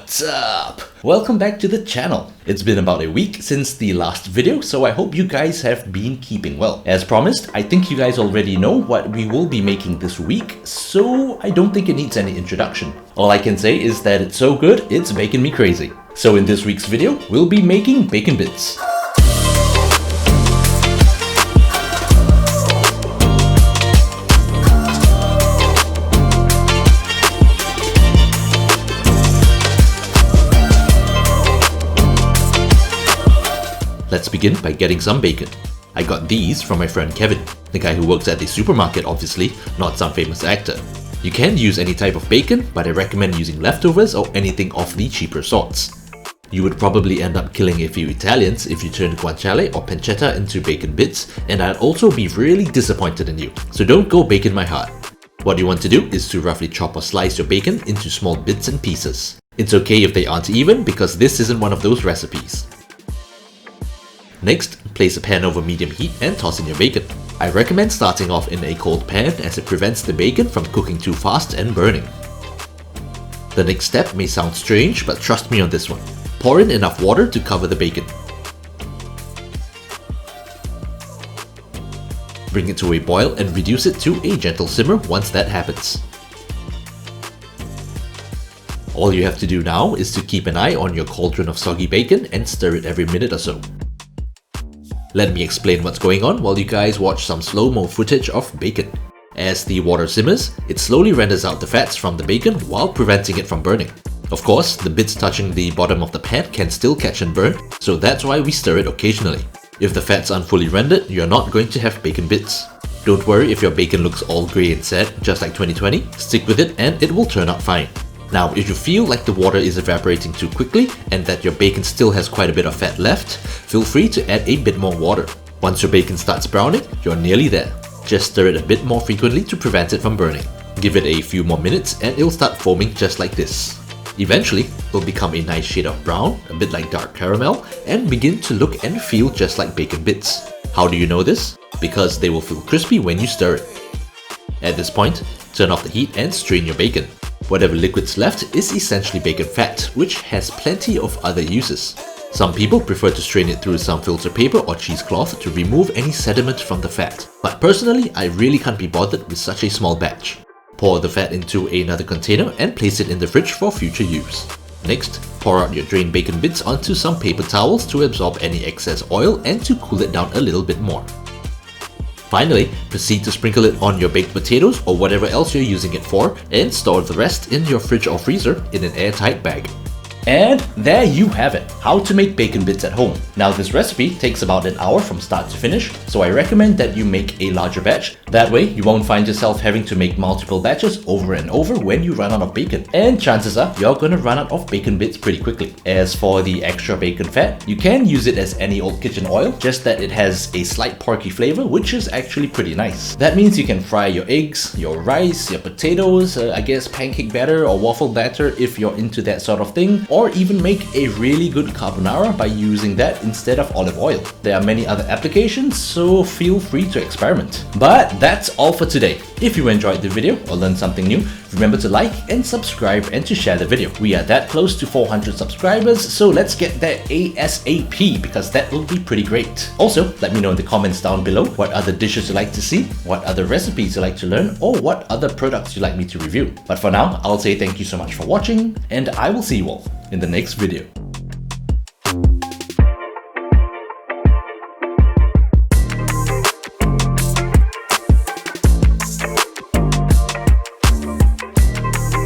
What's up? Welcome back to the channel. It's been about a week since the last video, so I hope you guys have been keeping well. As promised, I think you guys already know what we will be making this week, so I don't think it needs any introduction. All I can say is that it's so good, it's making me crazy. So in this week's video, we'll be making bacon bits. Let's begin by getting some bacon. I got these from my friend Kevin, the guy who works at the supermarket obviously, not some famous actor. You can use any type of bacon, but I recommend using leftovers or anything of the cheaper sorts. You would probably end up killing a few Italians if you turned guanciale or pancetta into bacon bits, and I'd also be really disappointed in you, so don't go bacon my heart. What you want to do is to roughly chop or slice your bacon into small bits and pieces. It's okay if they aren't even, because this isn't one of those recipes. Next, place a pan over medium heat and toss in your bacon. I recommend starting off in a cold pan as it prevents the bacon from cooking too fast and burning. The next step may sound strange, but trust me on this one. Pour in enough water to cover the bacon. Bring it to a boil and reduce it to a gentle simmer once that happens. All you have to do now is to keep an eye on your cauldron of soggy bacon and stir it every minute or so. Let me explain what's going on while you guys watch some slow-mo footage of bacon. As the water simmers, it slowly renders out the fats from the bacon while preventing it from burning. Of course, the bits touching the bottom of the pan can still catch and burn, so that's why we stir it occasionally. If the fats aren't fully rendered, you're not going to have bacon bits. Don't worry if your bacon looks all grey and sad, just like 2020, stick with it and it will turn out fine. Now, if you feel like the water is evaporating too quickly and that your bacon still has quite a bit of fat left, feel free to add a bit more water. Once your bacon starts browning, you're nearly there. Just stir it a bit more frequently to prevent it from burning. Give it a few more minutes and it'll start foaming just like this. Eventually, it'll become a nice shade of brown, a bit like dark caramel, and begin to look and feel just like bacon bits. How do you know this? Because they will feel crispy when you stir it. At this point, turn off the heat and strain your bacon. Whatever liquid's left is essentially bacon fat, which has plenty of other uses. Some people prefer to strain it through some filter paper or cheesecloth to remove any sediment from the fat, but personally I really can't be bothered with such a small batch. Pour the fat into another container and place it in the fridge for future use. Next, pour out your drained bacon bits onto some paper towels to absorb any excess oil and to cool it down a little bit more. Finally, proceed to sprinkle it on your baked potatoes or whatever else you're using it for, and store the rest in your fridge or freezer in an airtight bag. And there you have it, how to make bacon bits at home. Now this recipe takes about an hour from start to finish, so I recommend that you make a larger batch. That way you won't find yourself having to make multiple batches over and over when you run out of bacon. And chances are you're gonna run out of bacon bits pretty quickly. As for the extra bacon fat, you can use it as any old kitchen oil, just that it has a slight porky flavor, which is actually pretty nice. That means you can fry your eggs, your rice, your potatoes, I guess pancake batter or waffle batter if you're into that sort of thing, or even make a really good carbonara by using that instead of olive oil. There are many other applications, so feel free to experiment. But that's all for today. If you enjoyed the video or learned something new, remember to like and subscribe and to share the video. We are that close to 400 subscribers, so let's get there ASAP because that will be pretty great. Also, let me know in the comments down below what other dishes you like to see, what other recipes you like to learn, or what other products you like me to review. But for now, I'll say thank you so much for watching, and I will see you all in the next video.